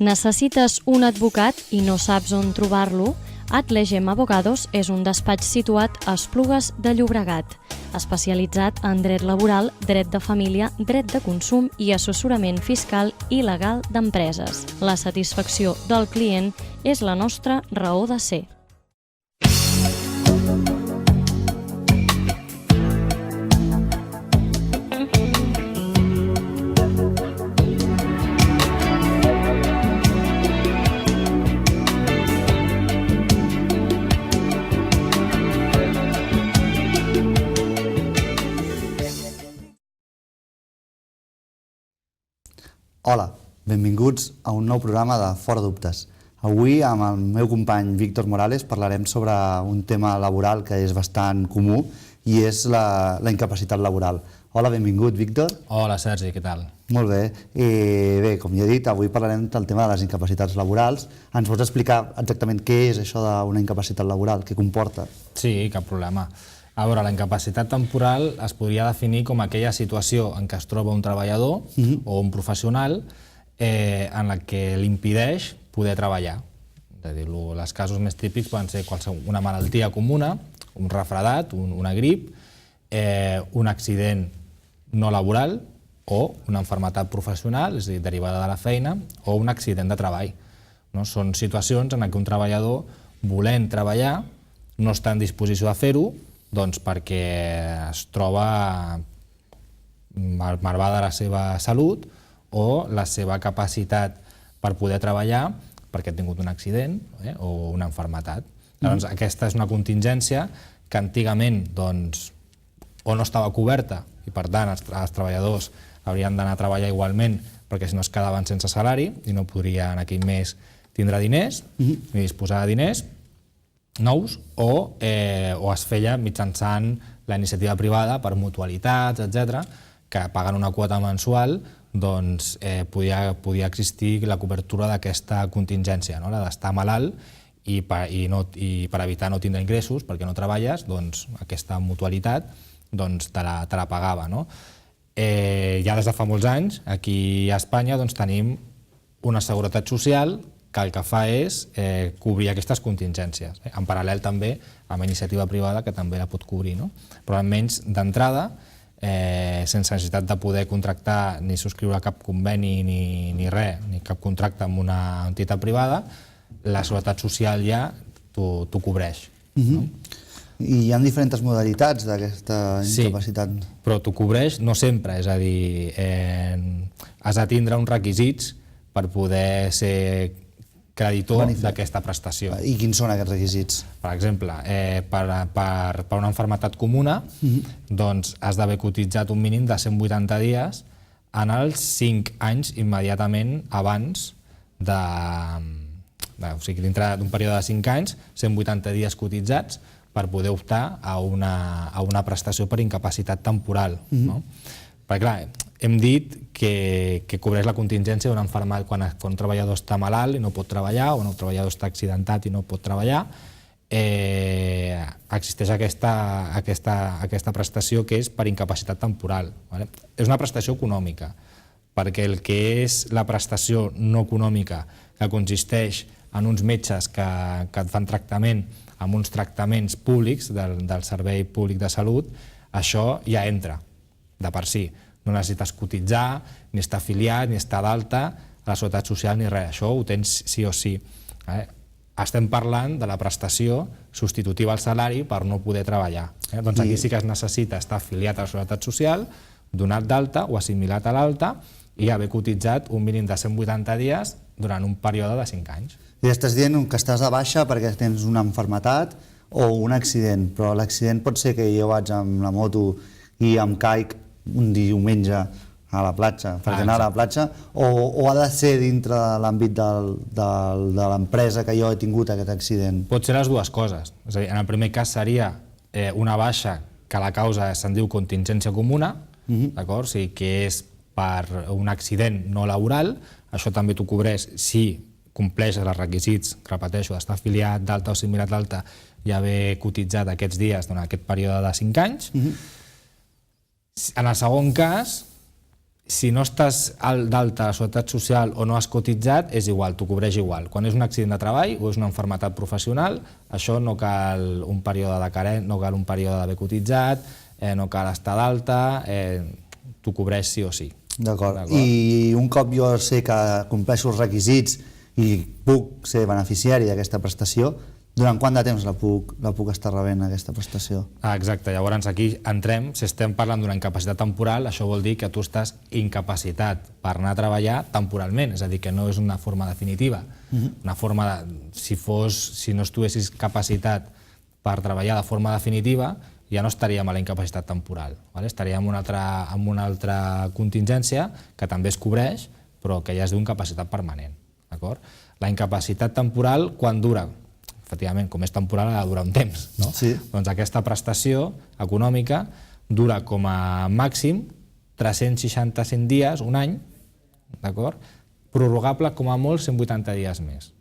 Necessites un advocat i no saps on trobar-lo? Atlegem Abogados és un despatx situat a Esplugues de Llobregat, especialitzat en dret laboral, dret de família, dret de consum i assessorament fiscal i legal d'empreses. La satisfacció del client és la nostra raó de ser. Hola, benvinguts a un nou programa de Fora Dubtes. Avui, amb el meu company Víctor Morales, parlarem sobre un tema laboral que és bastant comú i és la incapacitat laboral. Hola, benvingut, Víctor. Hola, Sergi, què tal? Molt bé. Bé, com ja he dit, avui parlarem del tema de les incapacitats laborals. Ens pots explicar exactament què és això d'una incapacitat laboral, què comporta? Sí, cap problema. A veure, la incapacitat temporal es podria definir com aquella situació en què es troba un treballador o un professional en la que li impedeix poder treballar. És a dir, els casos més típics poden ser una malaltia comuna, un refredat, una grip, un accident no laboral o una malaltia professional, és a dir, derivada de la feina, o un accident de treball. Són situacions en què un treballador, volent treballar, no està en disposició de fer-ho, doncs perquè es troba malvada la seva salut o la seva capacitat per poder treballar perquè ha tingut un accident o una malaltia. Llavors, aquesta és una contingència que antigament o no estava coberta i per tant els treballadors haurien d'anar a treballar igualment perquè si no es quedaven sense salari i no podrien aquell mes tindre diners ni disposar de diners nous o es feia mitjançant la iniciativa privada per mutualitats, etc., que pagant una quota mensual podia existir la cobertura d'aquesta contingència, la d'estar malalt i per evitar no tindre ingressos perquè no treballes, aquesta mutualitat te la pagava. Ja des de fa molts anys, aquí a Espanya tenim una seguretat social que el que fa és cobrir aquestes contingències, en paral·lel també amb la iniciativa privada que també la pot cobrir. Però almenys d'entrada, sense necessitat de poder contractar ni subscriure cap conveni ni res, ni cap contracte amb una entitat privada, la seguretat social ja t'ho cobreix. I hi ha diferents modalitats d'aquesta incapacitat. Sí, però t'ho cobreix no sempre, és a dir, has de tindre uns requisits per poder ser creditor d'aquesta prestació. I quins són aquests requisits? Per exemple, per una malaltia comuna has d'haver cotitzat un mínim de 180 dies en els 5 anys immediatament abans o sigui, dintre d'un període de 5 anys, 180 dies cotitzats per poder optar a una prestació per incapacitat temporal. Perquè, clar, hem dit que cobreix la contingència d'un infermat quan un treballador està malalt i no pot treballar o un treballador està accidentat i no pot treballar. Existeix aquesta prestació que és per incapacitat temporal. És una prestació econòmica, perquè el que és la prestació no econòmica, que consisteix en uns metges que et fan tractament amb uns tractaments públics del Servei Públic de Salut, això ja entra de per si. No necessites cotitzar, ni estar afiliat, ni estar d'alta a la Seguretat Social, ni res. Això ho tens sí o sí. Estem parlant de la prestació substitutiva al salari per no poder treballar. Doncs aquí sí que es necessita estar afiliat a la Seguretat Social, donat d'alta o assimilat a l'alta i haver cotitzat un mínim de 180 dies durant un període de 5 anys. I estàs dient que estàs de baixa perquè tens una malaltia o un accident, però l'accident pot ser que jo vaig amb la moto i em caic un diumenge a la platja, perquè anar a la platja, o ha de ser dintre de l'àmbit de l'empresa que jo he tingut aquest accident? Pot ser les dues coses. És a dir, en el primer cas seria una baixa que la causa se'n diu contingència comuna, d'acord? O sigui, que és per un accident no laboral, això també t'ho cobreix si compleix els requisits, repeteixo, d'estar afiliat, d'alta o assimilat d'alta i haver cotitzat aquests dies durant aquest període de 5 anys. En el segon cas, si no estàs d'alta a la Seguretat Social o no has cotitzat, és igual, t'ho cobreix igual. Quan és un accident de treball o és una malaltia professional, això no cal un període de carència, no cal un període d'haver cotitzat, no cal estar d'alta, t'ho cobreix sí o sí. D'acord. I un cop jo sé que compleixo els requisits i puc ser beneficiari d'aquesta prestació, durant quant de temps la puc estar rebent, aquesta prestació? Exacte, llavors aquí entrem, si estem parlant d'una incapacitat temporal, això vol dir que tu estàs incapacitat per anar a treballar temporalment, és a dir, que no és una forma definitiva. Una forma si no estiguessis capacitat per treballar de forma definitiva, ja no estaríem a la incapacitat temporal, estaríem en una altra contingència que també es cobreix, però que ja es diu incapacitat permanent. La incapacitat temporal, quan dura? Efectivament, com és temporal, ha de durar un temps. Doncs aquesta prestació econòmica dura com a màxim 365 dies, un any, prorrogable com a molt 180 dies més.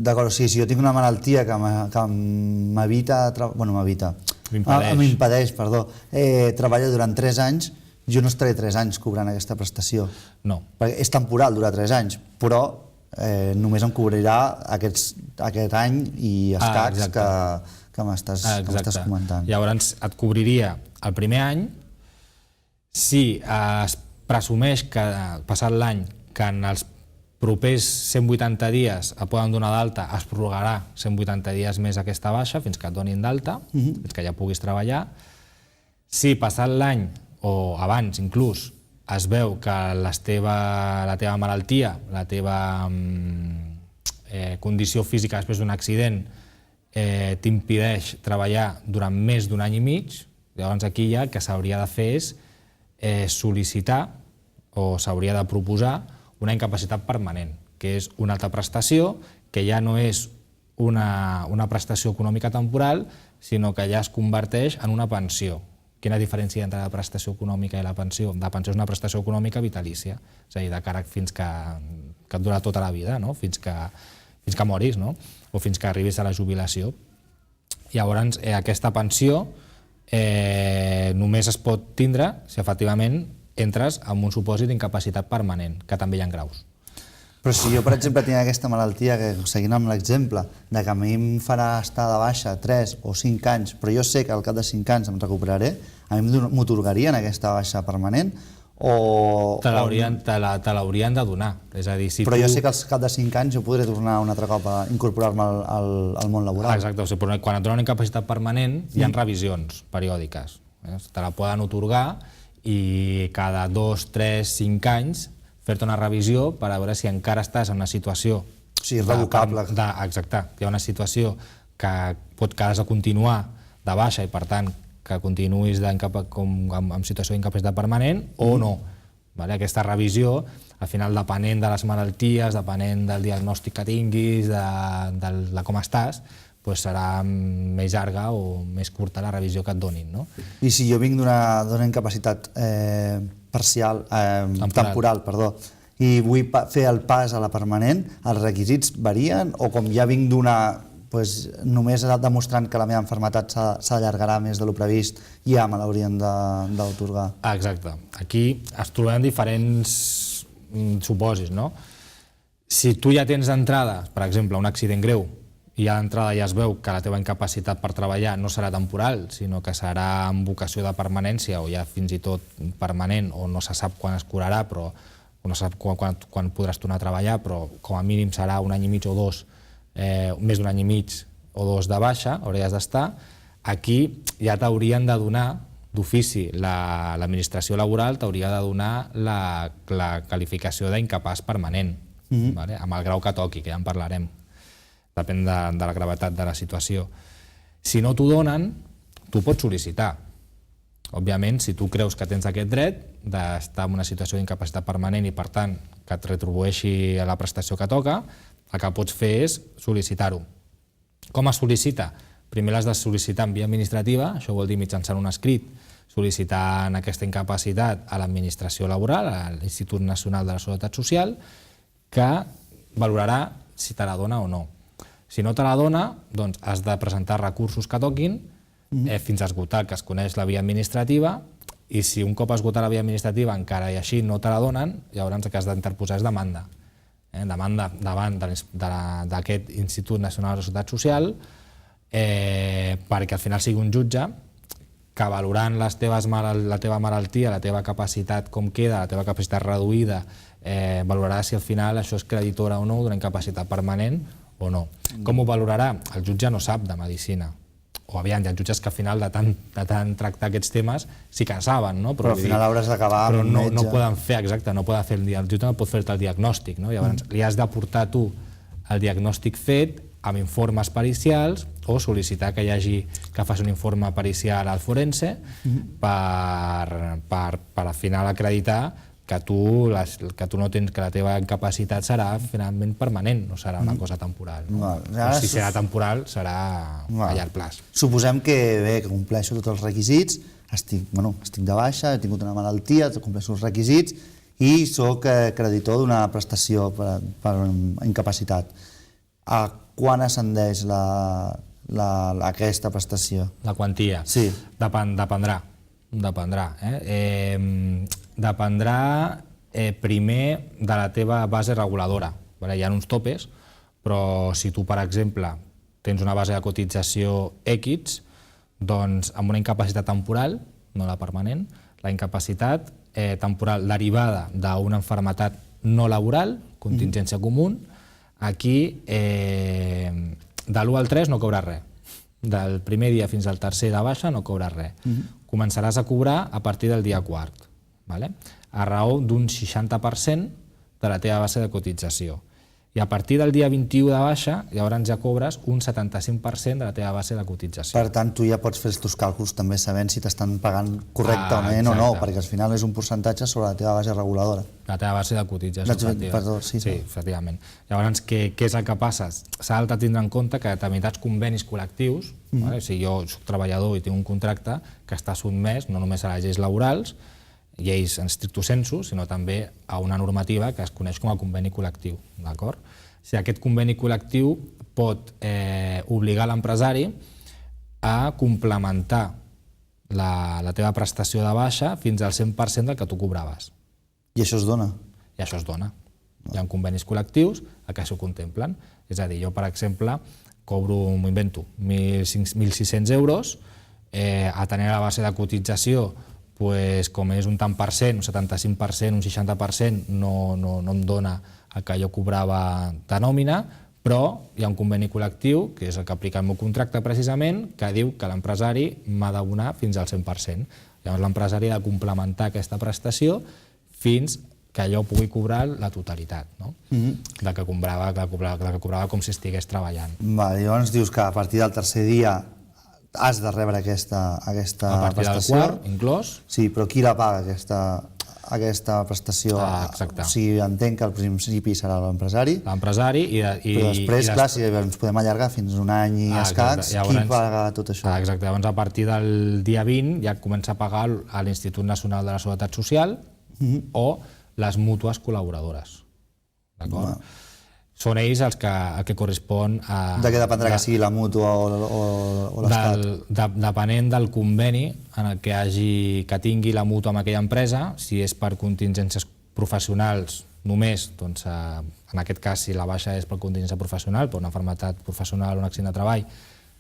D'acord, o sigui, si jo tinc una malaltia que m'impedeix treballar durant 3 anys, jo no estaré 3 anys cobrant aquesta prestació. No. Perquè és temporal, dura 3 anys, però només em cobrirà aquest any i escacs que m'estàs comentant. Llavors et cobriria el primer any si es presumeix que, passat l'any, que en els propers 180 dies et poden donar d'alta, es prorrogarà 180 dies més aquesta baixa fins que et donin d'alta, fins que ja puguis treballar. Si passat l'any, o abans inclús, es veu que la teva malaltia, la teva condició física després d'un accident t'impedeix treballar durant més d'un any i mig, llavors aquí ja el que s'hauria de fer és sol·licitar o s'hauria de proposar una incapacitat permanent, que és una altra prestació que ja no és una prestació econòmica temporal, sinó que ja es converteix en una pensió. Quina diferència entre la prestació econòmica i la pensió? La pensió és una prestació econòmica vitalícia, és a dir, de càrrec fins que et dura tota la vida, fins que moris o fins que arribis a la jubilació. Llavors, aquesta pensió només es pot tindre si efectivament entres en un supòsit d'incapacitat permanent, que també hi ha graus. Però si jo, per exemple, tinc aquesta malaltia, que seguint amb l'exemple, de que a mi em farà estar de baixa 3 o 5 anys, però jo sé que al cap de 5 anys em recuperaré, a mi m'atorgarien aquesta baixa permanent? Te l'haurien de donar. Però jo sé que al cap de 5 anys jo podré tornar un altre cop a incorporar-me al món laboral. Exacte, però quan et donen una incapacitat permanent hi ha revisions periòdiques. Te la poden atorgar i cada 2, 3, 5 anys fer-te una revisió per a veure si encara estàs en una situació... Sí, irrevocable. Exacte, que hi ha una situació que has de continuar de baixa i per tant que continuïs en situació d'incapacitat permanent o no. Aquesta revisió, al final, depenent de les malalties, depenent del diagnòstic que tinguis, de com estàs, serà més llarga o més curta la revisió que et donin. I si jo vinc d'una incapacitat temporal, i vull fer el pas a la permanent, els requisits varien o com ja vinc d'una, només demostrant que la meva malaltia s'allargarà més del previst, ja me l'haurien d'atorgar? Exacte. Aquí es troben diferents supòsits. Si tu ja tens d'entrada, per exemple, un accident greu, i ja d'entrada ja es veu que la teva incapacitat per treballar no serà temporal, sinó que serà amb vocació de permanència o ja fins i tot permanent, o no se sap quan es curarà, però no se sap quan podràs tornar a treballar, però com a mínim serà un any i mig o 2, més d'un any i mig o 2 de baixa, hauries d'estar. Aquí ja t'haurien de donar, d'ofici, l'administració laboral t'hauria de donar la qualificació d'incapaç permanent, amb el grau que toqui, que ja en parlarem. Depèn de la gravetat de la situació. Si no t'ho donen, tu pots sol·licitar. Òbviament, si tu creus que tens aquest dret d'estar en una situació d'incapacitat permanent i, per tant, que et retribueixi la prestació que toca, el que pots fer és sol·licitar-ho. Com es sol·licita? Primer l'has de sol·licitar en via administrativa, això vol dir mitjançant un escrit, sol·licitant aquesta incapacitat a l'administració laboral, a l'Institut Nacional de la Seguretat Social, que valorarà si te la dona o no. Si no te la dona, doncs has de presentar recursos que toquin fins a esgotar el que es coneix la via administrativa i si un cop esgotat la via administrativa encara i així no te la donen, llavors el que has d'interposar és demanda. Demanda davant d'aquest Institut Nacional de la Seguretat Social perquè al final sigui un jutge que valorant la teva malaltia, la teva capacitat com queda, la teva capacitat reduïda, valorarà si al final això és creditora o no d'una incapacitat permanent o no. Com ho valorarà? El jutge no sap de medicina. O aviam, hi ha jutges que al final de tant tractar aquests temes sí que saben, no? Però al final hauràs d'acabar amb un metge. Però no poden fer, exacte, no poden fer el jutge no pot fer-te el diagnòstic, no? Llavors li has d'aportar tu el diagnòstic fet amb informes pericials o sol·licitar que faci un informe pericial al forense per al final acreditar que tu no tens, que la teva incapacitat serà finalment permanent, no serà una cosa temporal. O si serà temporal, serà a llarg plaç. Suposem que compleixo tots els requisits, estic de baixa, he tingut una malaltia, compleixo els requisits i soc creditor d'una prestació per incapacitat. A quan ascendeix aquesta prestació? La quantia? Sí. Dependrà. Dependrà primer de la teva base reguladora. Hi ha uns topes, però si tu, per exemple, tens una base de cotització X, doncs amb una incapacitat temporal, no la permanent, la incapacitat temporal derivada d'una malaltia no laboral, contingència comú, aquí de l'1 al 3 no cobres res. Del primer dia fins al tercer de baixa no cobres res. Començaràs a cobrar a partir del dia 4, a raó d'un 60% de la teva base de cotització. I a partir del dia 21 de baixa, llavors ja cobres un 75% de la teva base de cotització. Per tant, tu ja pots fer els teus càlculs també sabent si t'estan pagant correctament o no, perquè al final és un percentatge sobre la teva base reguladora. La teva base de cotització efectiva. Sí, efectivament. Llavors, què és el que passa? S'ha de tindre en compte que determinats convenis col·lectius, si jo soc treballador i tinc un contracte que està sotmès no només a les lleis laborals, lleis en stricto sensu, sinó també a una normativa que es coneix com a conveni col·lectiu. Si aquest conveni col·lectiu pot obligar l'empresari a complementar la teva prestació de baixa fins al 100% del que tu cobraves. I això es dona? I això es dona. Hi ha convenis col·lectius que això contemplen. És a dir, jo, per exemple, cobro, m'ho invento, 1.600 euros, atenent a la base de cotització, com és un tant per cent, un 75%, un 60%, no em dona el que jo cobrava de nòmina, però hi ha un conveni col·lectiu, que és el que aplica el meu contracte precisament, que diu que l'empresari m'ha d'abonar fins al 100%. Llavors l'empresari ha de complementar aquesta prestació fins que allò pugui cobrar la totalitat, del que cobrava com si estigués treballant. Llavors dius que a partir del tercer dia has de rebre aquesta prestació. A partir del quart, inclòs. Sí, però qui la paga, aquesta prestació? Exacte. O sigui, entenc que al principi serà l'empresari. L'empresari i... Però després, clar, si ens podem allargar fins un any i escacs, qui paga tot això? Exacte, llavors a partir del dia 20 ja comença a pagar a l'Institut Nacional de la Seguretat Social o les mútues col·laboradores. D'acord? Són ells els que correspon a... De què dependrà que sigui la mútua o l'Estat? Depenent del conveni que tingui la mútua amb aquella empresa, si és per contingències professionals només, doncs en aquest cas si la baixa és per contingència professional, per una malaltia professional o un accident de treball,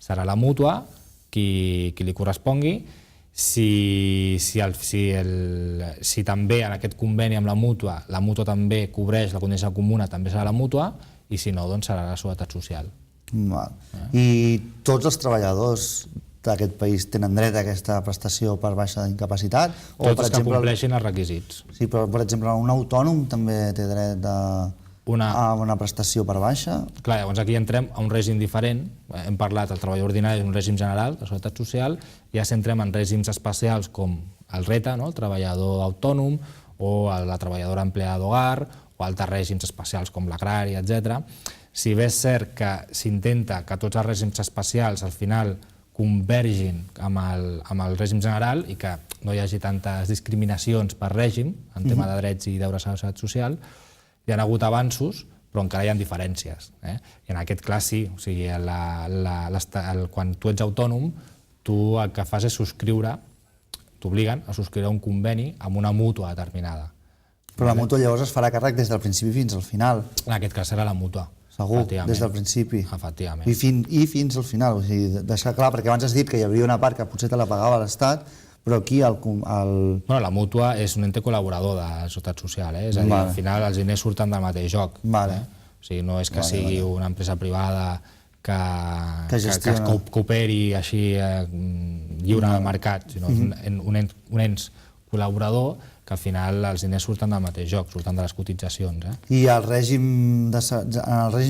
serà la mútua qui li correspongui. Si també en aquest conveni amb la mútua també cobreix la contingència comuna, també serà la mútua, i si no, doncs serà la Seguretat Social. I tots els treballadors d'aquest país tenen dret a aquesta prestació per baixa d'incapacitat? Tots els que compleixin els requisits. Sí, però per exemple un autònom també té dret a una prestació per baixa? Clar, llavors aquí entrem a un règim diferent. Hem parlat, el treballador ordinari és un règim general de Seguretat Social, ja s'entrem en règims especials com el RETA, el treballador autònom, o la treballadora empleada d'hogar, o altres règims especials com l'agrari, etc. Si bé és cert que s'intenta que tots els règims especials al final convergin amb el règim general i que no hi hagi tantes discriminacions per règim en tema de drets i deures a la seguretat social, hi ha hagut avanços, però encara hi ha diferències. I en aquest cas sí, o sigui, quan tu ets autònom, tu el que fas és subscriure t'obliguen a subscriure un conveni amb una mútua determinada. Però la mútua llavors es farà càrrec des del principi fins al final. En aquest cas serà la mútua. Segur, des del principi. Efectivament. I fins al final. O sigui, deixar clar, perquè abans has dit que hi hauria una part que potser te la pagava l'Estat, però aquí Bueno, la mútua és un ente col·laborador de la Seguretat Social, és a dir, al final els diners surten del mateix joc. O sigui, no és que sigui una empresa privada que cooperi així lliure del mercat, sinó un ens col·laborador que al final els diners surten del mateix joc, surten de les cotitzacions. I en el règim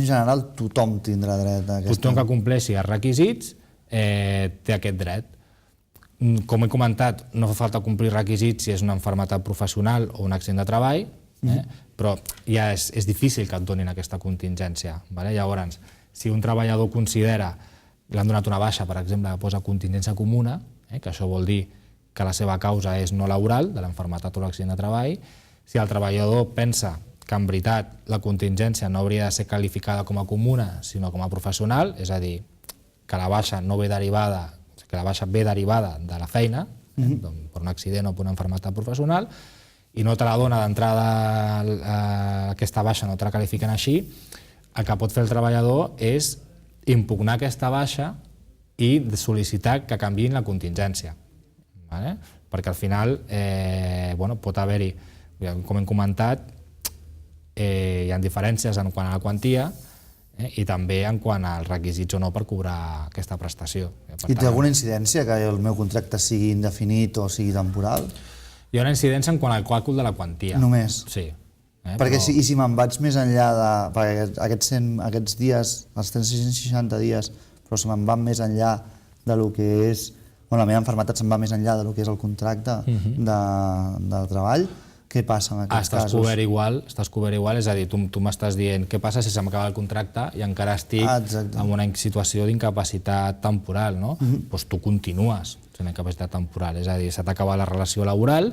general tothom tindrà dret a aquesta... Tothom que compleixi els requisits té aquest dret. Com he comentat, no fa falta complir requisits si és una malaltia professional o un accident de treball, però ja és difícil que et donin aquesta contingència. Llavors, si un treballador considera que l'han donat una baixa, per exemple, que posa contingència comuna, que això vol dir que la seva causa és no laboral, de l'enfermetat o l'accident de treball, si el treballador pensa que en veritat la contingència no hauria de ser qualificada com a comuna, sinó com a professional, és a dir, que la baixa no ve derivada, que la baixa ve derivada de la feina, per un accident o per una malaltia professional, i no te la dona d'entrada aquesta baixa, no te la qualifiquen així, el que pot fer el treballador és impugnar aquesta baixa i sol·licitar que canviïn la contingència. Perquè al final pot haver-hi, com hem comentat, hi ha diferències en quant a la quantia i també en quant als requisits o no per cobrar aquesta prestació. I té alguna incidència que el meu contracte sigui indefinit o sigui temporal? Hi ha una incidència en quant al càlcul de la quantia. Només? Sí. Perquè si me'n vaig més enllà de... Perquè aquests dies, els 360 dies, però se me'n van més enllà del que és... La meva malaltia se'n va més enllà del que és el contracte de treball. Què passa en aquests casos? Estàs cobert igual, és a dir, tu m'estàs dient què passa si s'acaba el contracte i encara estic en una situació d'incapacitat temporal, no? Doncs tu continues sent incapacitat temporal, és a dir, s'ha d'acabar la relació laboral,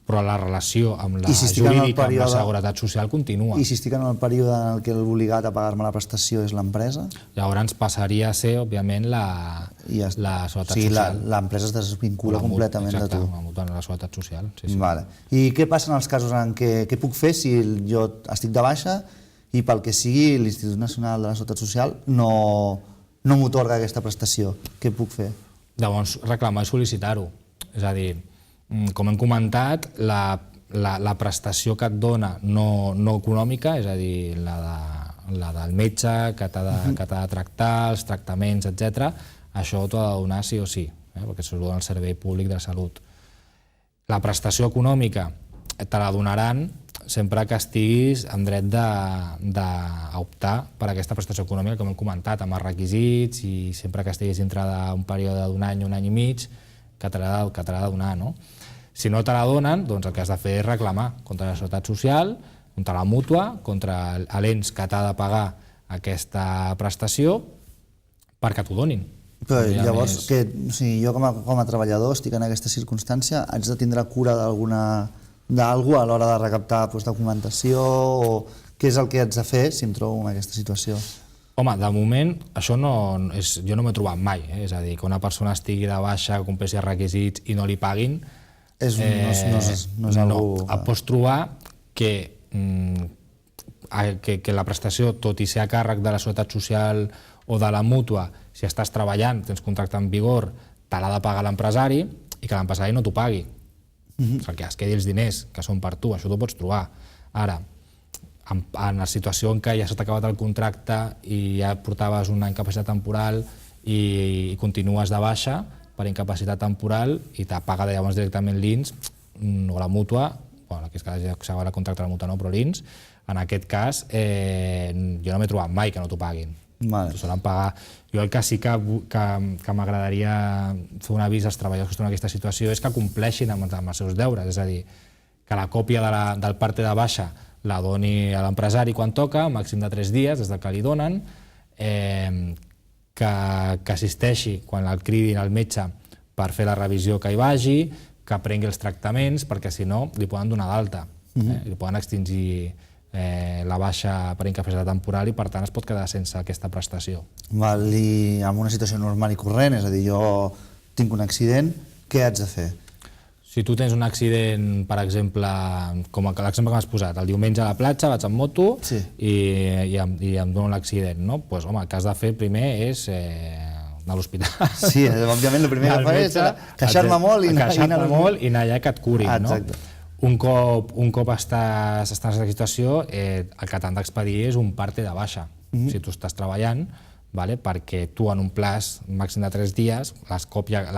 però la relació amb la jurídica, amb la seguretat social continua. I si estic en el període en què l'obligat a pagar-me la prestació és l'empresa? Llavors passaria a ser, òbviament, la seguretat social. O sigui, l'empresa es desvincula completament de tu. Exacte, la seguretat social. I què passa en els casos en què puc fer si jo estic de baixa i pel que sigui l'Institut Nacional de la Seguretat Social no m'atorga aquesta prestació? Què puc fer? Llavors, reclamar i sol·licitar-ho. És a dir, com hem comentat, la prestació que et dona no econòmica, és a dir, la del metge que t'ha de tractar, els tractaments, etc., això t'ho ha de donar sí o sí, perquè això ho dona el Servei Públic de Salut. La prestació econòmica te la donaran sempre que estiguis en dret d'optar per aquesta prestació econòmica, com hem comentat, amb els requisits i sempre que estiguis dintre d'un període d'un any i mig, que te l'ha de donar, no? Si no te la donen, doncs el que has de fer és reclamar contra la Seguretat Social, contra la mútua, contra l'ens que t'ha de pagar aquesta prestació perquè t'ho donin. Però llavors, jo com a treballador estic en aquesta circumstància, haig de tindre cura d'alguna a l'hora de recaptar documentació o què és el que haig de fer si em trobo en aquesta situació? Home, de moment, això jo no m'he trobat mai, és a dir, que una persona estigui de baixa, compleixi els requisits i no li paguin, no és algú... Et pots trobar que la prestació, tot i ser a càrrec de la Seguretat Social o de la mútua, si estàs treballant, tens contracte en vigor, te l'ha de pagar l'empresari i que l'empresari no t'ho pagui. Que es quedi els diners, que són per tu, això t'ho pots trobar. Ara, en la situació en què ja s'ha acabat el contracte i ja portaves una incapacitat temporal i continues de baixa per incapacitat temporal i t'ha pagat llavors directament l'INS o la mútua, en aquest cas ja s'acaba el contracte de la mútua no, però l'INS, en aquest cas jo no m'he trobat mai que no t'ho paguin. Solen pagar. Jo el que sí que m'agradaria fer un avís als treballadors que estan en aquesta situació és que compleixin amb els seus deures, és a dir, que la còpia del parte de baixa la doni a l'empresari quan toca, màxim de 3 dies des que li donen, que assisteixi quan el cridin al metge per fer la revisió que hi vagi, que prengui els tractaments, perquè si no li poden donar d'alta, li poden extingir la baixa per incapacitat temporal i per tant es pot quedar sense aquesta prestació. I en una situació normal i corrent, és a dir, jo tinc un accident, què haig de fer? Si tu tens un accident, per exemple, com l'exemple que m'has posat, el diumenge a la platja vaig amb moto i em dono l'accident, no? Doncs, home, el que has de fer primer és anar a l'hospital. Sí, òbviament el primer que fa és queixar-me molt i anar allà que et curin, no? Exacte. Un cop estàs en aquesta situació, el que t'han d'expedir és un parte de baixa. Si tu estàs treballant, perquè tu en un plaç màxim de 3 dies la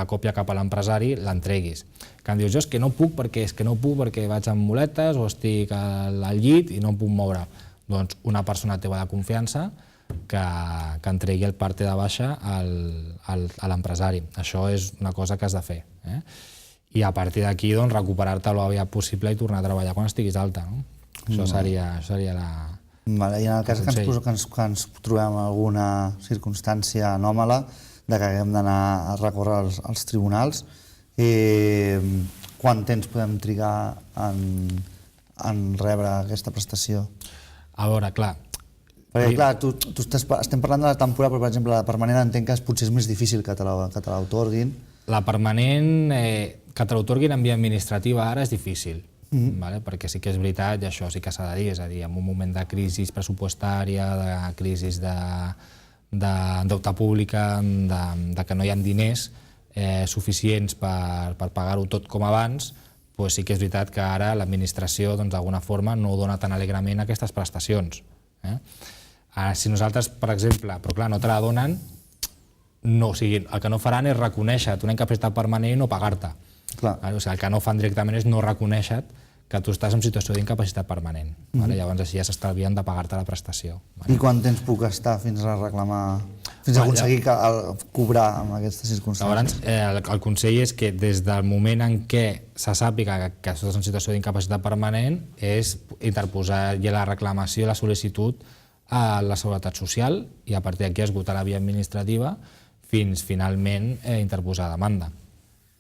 còpia cap a l'empresari l'entreguis. Que em dius, jo és que no puc perquè vaig amb muletes o estic al llit i no em puc moure. Doncs una persona teva de confiança que entregui el parte de baixa a l'empresari. Això és una cosa que has de fer. I a partir d'aquí recuperar-te lo aviat possible i tornar a treballar quan estiguis alta. Això seria la... I en el cas que ens trobem en alguna circumstància anòmala de que haguem d'anar a recórrer als tribunals, quant temps podem trigar en rebre aquesta prestació? A veure, clar... Perquè, clar, estem parlant de la temporada, però, per exemple, la permanent entenc que potser és més difícil que te l'autorguin. La permanent, que te l'autorguin en via administrativa ara és difícil. Perquè sí que és veritat, i això sí que s'ha de dir, és a dir, en un moment de crisi pressupostària, de crisi de deute pública, de que no hi ha diners suficients per pagar-ho tot com abans, doncs sí que és veritat que ara l'administració d'alguna forma no dona tan alegrament aquestes prestacions. Si nosaltres, per exemple, però clar, no te la donen, el que no faran és reconèixer-te una incapacitat permanent i no pagar-te. El que no fan directament és no reconèixer que tu estàs en situació d'incapacitat permanent. Llavors així ja s'estalvien de pagar-te la prestació. I quant temps puc estar fins a reclamar, fins a aconseguir cobrar en aquestes circumstàncies? Llavors, el consell és que des del moment en què se sàpiga que estàs en situació d'incapacitat permanent és interposar ja la reclamació i la sol·licitud a la Seguretat Social i a partir d'aquí esgotar la via administrativa fins finalment interposar demanda.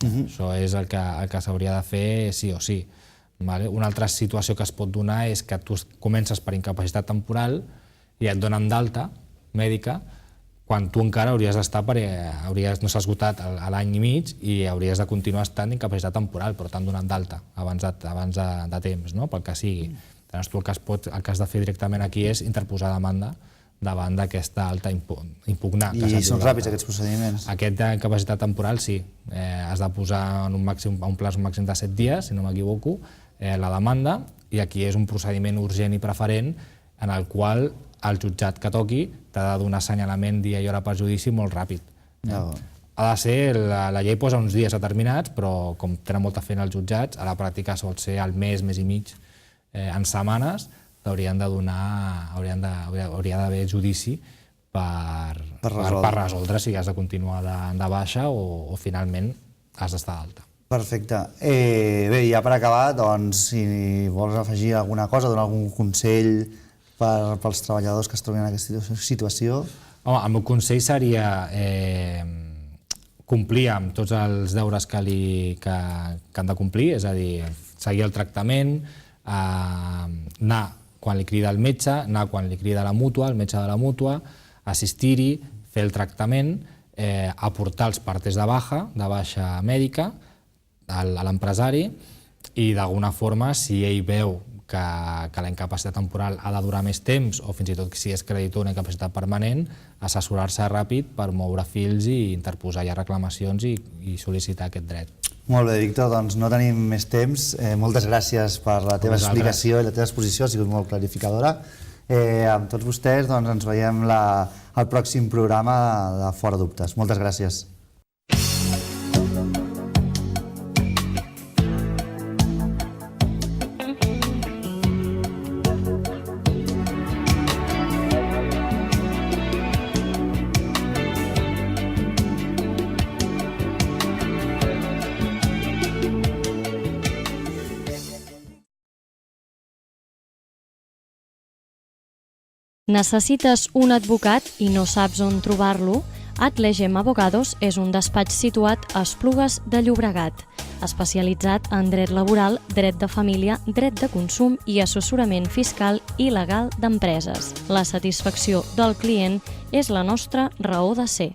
Això és el que s'hauria de fer sí o sí. Una altra situació que es pot donar és que tu comences per incapacitat temporal i et donen d'alta mèdica quan tu encara hauries d'estar no s'ha esgotat l'any i mig i hauries de continuar estant d'incapacitat temporal, però t'han donat d'alta abans de temps, pel que sigui. Llavors tu el que has de fer directament aquí és interposar demanda davant d'aquesta alta impugnar. I són ràpids aquests procediments? Aquesta incapacitat temporal sí. Has de posar en un plaç màxim de 7 dies, si no m'equivoco, la demanda, i aquí és un procediment urgent i preferent en el qual el jutjat que toqui t'ha de donar assenyalament dia i hora per judici molt ràpid. Ha de ser, la llei posa uns dies determinats, però com tenen molta feina els jutjats, a la pràctica sol ser al mes i mig, en setmanes, hauria d'haver judici per resoldre si has de continuar de baixa o finalment has d'estar d'alta. Perfecte. Bé, ja per acabar, doncs, si vols afegir alguna cosa, donar algun consell pels treballadors que es trobin en aquesta situació? Home, el meu consell seria complir amb tots els deures que han de complir, és a dir, seguir el tractament, anar quan li crida el metge, anar quan li crida la mútua, el metge de la mútua, assistir-hi, fer el tractament, aportar els partes de baixa mèdica a l'empresari i d'alguna forma, si ell veu que la incapacitat temporal ha de durar més temps o fins i tot si és creditor una incapacitat permanent, assessorar-se ràpid per moure fils i interposar ja reclamacions i sol·licitar aquest dret. Molt bé, Víctor, doncs no tenim més temps. Moltes gràcies per la teva explicació i la teva exposició, ha sigut molt clarificadora. Amb tots vostès ens veiem al pròxim programa de Fora Dubtes. Moltes gràcies. Necessites un advocat i no saps on trobar-lo? Atlegem Abogados és un despatx situat a Esplugues de Llobregat, especialitzat en dret laboral, dret de família, dret de consum i assessorament fiscal i legal d'empreses. La satisfacció del client és la nostra raó de ser.